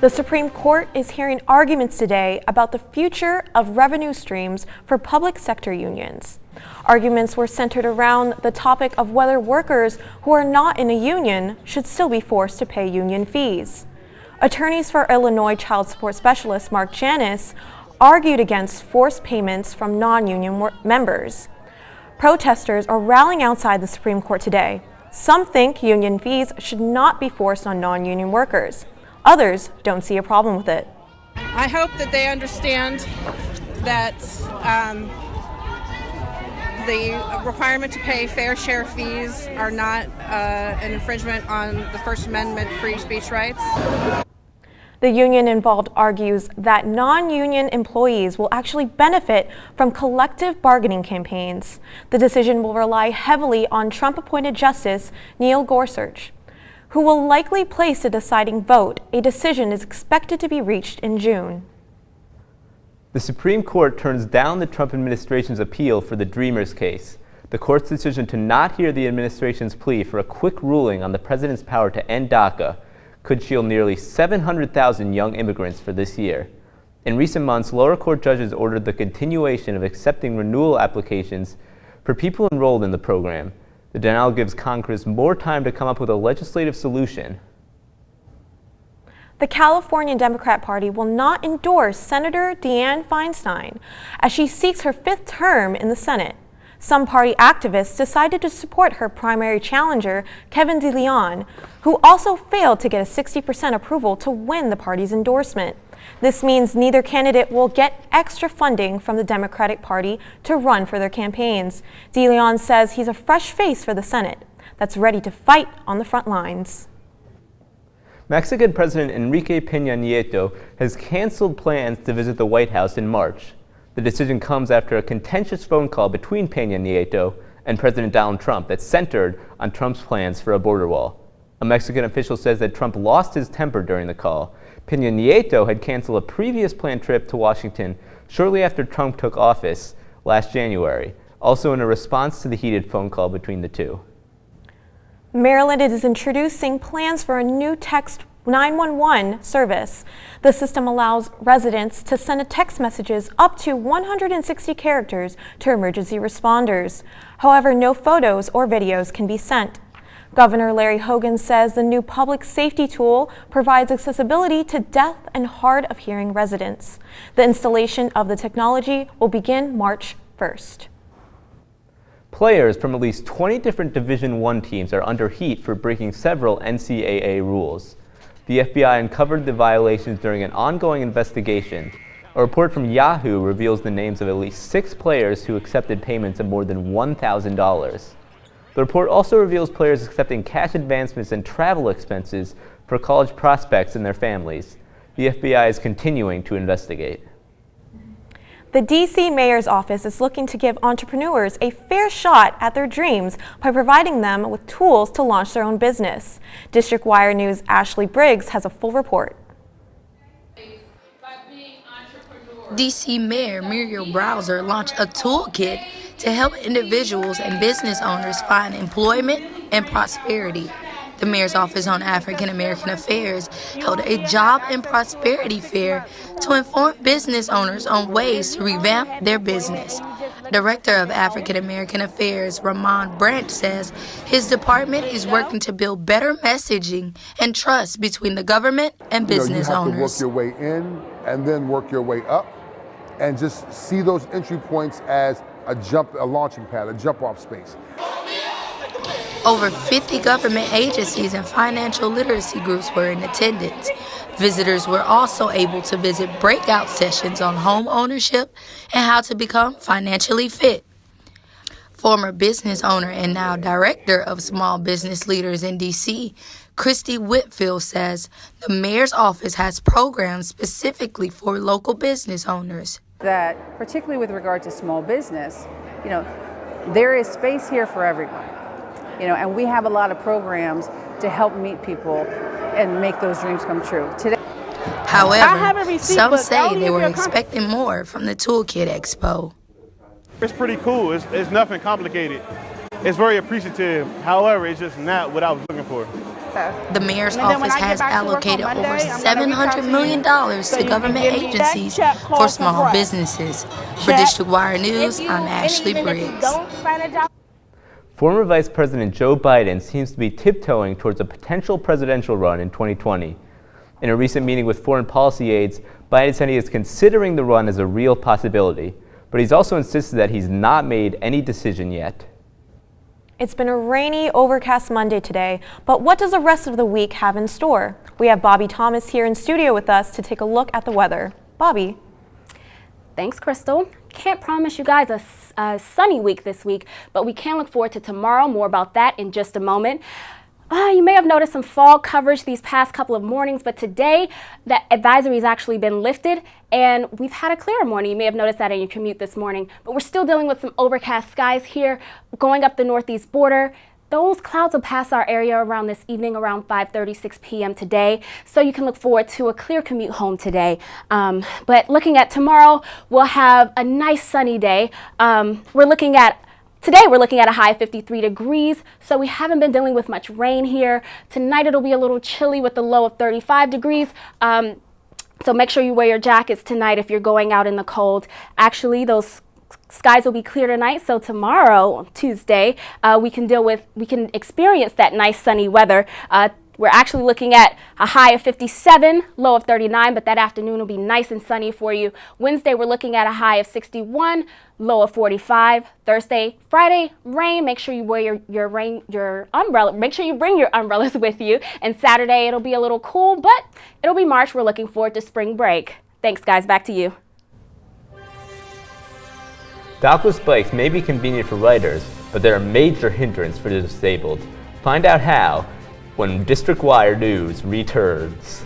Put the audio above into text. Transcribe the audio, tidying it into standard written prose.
The Supreme Court is hearing arguments today about the future of revenue streams for public sector unions. Arguments were centered around the topic of whether workers who are not in a union should still be forced to pay union fees. Attorneys for Illinois child support specialist Mark Janus argued against forced payments from non-union members. Protesters are rallying outside the Supreme Court today. Some think union fees should not be forced on non-union workers. Others don't see a problem with it. I hope that they understand that the requirement to pay fair share fees are not an infringement on the First Amendment free speech rights. The union involved argues that non-union employees will actually benefit from collective bargaining campaigns. The decision will rely heavily on Trump-appointed Justice Neil Gorsuch, who will likely place a deciding vote. A decision is expected to be reached in June. The Supreme Court turns down the Trump administration's appeal for the Dreamers case. The court's decision to not hear the administration's plea for a quick ruling on the president's power to end DACA could shield nearly 700,000 young immigrants for this year. In recent months, lower court judges ordered the continuation of accepting renewal applications for people enrolled in the program. The denial gives Congress more time to come up with a legislative solution. The California Democrat Party will not endorse Senator Dianne Feinstein as she seeks her 5th term in the Senate. Some party activists decided to support her primary challenger, Kevin DeLeon, who also failed to get a 60% approval to win the party's endorsement. This means neither candidate will get extra funding from the Democratic Party to run for their campaigns. DeLeon says he's a fresh face for the Senate that's ready to fight on the front lines. Mexican President Enrique Peña Nieto has canceled plans to visit the White House in March. The decision comes after a contentious phone call between Peña Nieto and President Donald Trump that centered on Trump's plans for a border wall. A Mexican official says that Trump lost his temper during the call. Peña Nieto had canceled a previous planned trip to Washington shortly after Trump took office last January, also in a response to the heated phone call between the two. Maryland is introducing plans for a new text 911 service. The system allows residents to send text messages up to 160 characters to emergency responders. However, no photos or videos can be sent. Governor Larry Hogan says the new public safety tool provides accessibility to deaf and hard of hearing residents. The installation of the technology will begin March 1st. Players from at least 20 different Division I teams are under heat for breaking several NCAA rules. The FBI uncovered the violations during an ongoing investigation. A report from Yahoo reveals the names of at least 6 players who accepted payments of more than $1,000. The report also reveals players accepting cash advancements and travel expenses for college prospects and their families. The FBI is continuing to investigate. The D.C. Mayor's office is looking to give entrepreneurs a fair shot at their dreams by providing them with tools to launch their own business. District Wire News' Ashley Briggs has a full report. D.C. Mayor Muriel Bowser launched a toolkit to help individuals and business owners find employment and prosperity. The Mayor's Office on African American Affairs held a job and prosperity fair to inform business owners on ways to revamp their business. Director of African American Affairs, Ramon Branch, says his department is working to build better messaging and trust between the government and business owners. You have to work your way in and then work your way up, and just see those entry points as a launching pad, a jump-off space. Over 50 government agencies and financial literacy groups were in attendance. Visitors were also able to visit breakout sessions on home ownership and how to become financially fit. Former business owner and now director of small business leaders in D.C., Christy Whitfield says the mayor's office has programs specifically for local business owners. That, particularly with regard to small business, there is space here for everyone. And we have a lot of programs to help meet people and make those dreams come true. Today, however, some say they were expecting more from the Toolkit Expo. It's pretty cool. It's nothing complicated. it's very appreciative. However, it's just not what I was looking for. The mayor's office has allocated over $700 million to government agencies for small businesses. For District Wire News, I'm Ashley Briggs. Former Vice President Joe Biden seems to be tiptoeing towards a potential presidential run in 2020. In a recent meeting with foreign policy aides, Biden said he is considering the run as a real possibility, but he's also insisted that he's not made any decision yet. It's been a rainy, overcast Monday today, but what does the rest of the week have in store? We have Bobby Thomas here in studio with us to take a look at the weather. Bobby. Thanks, Crystal. Can't promise you guys a sunny week this week, but we can look forward to tomorrow. More about that in just a moment. You may have noticed some fog coverage these past couple of mornings, but today that advisory has actually been lifted and we've had a clearer morning. You may have noticed that in your commute this morning, but we're still dealing with some overcast skies here going up the northeast border. Those clouds will pass our area around this evening around 5:36 p.m. today, so you can look forward to a clear commute home today. But looking at tomorrow, we'll have a nice sunny day. Today we're looking at a high of 53 degrees, so we haven't been dealing with much rain here. Tonight it'll be a little chilly with a low of 35 degrees. So make sure you wear your jackets tonight if you're going out in the cold. Actually, those skies will be clear tonight, so tomorrow, Tuesday, we can experience that nice sunny weather. We're actually looking at a high of 57, low of 39, but that afternoon will be nice and sunny for you. Wednesday, we're looking at a high of 61, low of 45. Thursday, Friday, rain. Make sure you wear your umbrella. Make sure you bring your umbrellas with you. And Saturday, it'll be a little cool, but it'll be March. We're looking forward to spring break. Thanks, guys. Back to you. Dockless bikes may be convenient for riders, but they're a major hindrance for the disabled. Find out how when District Wire News returns.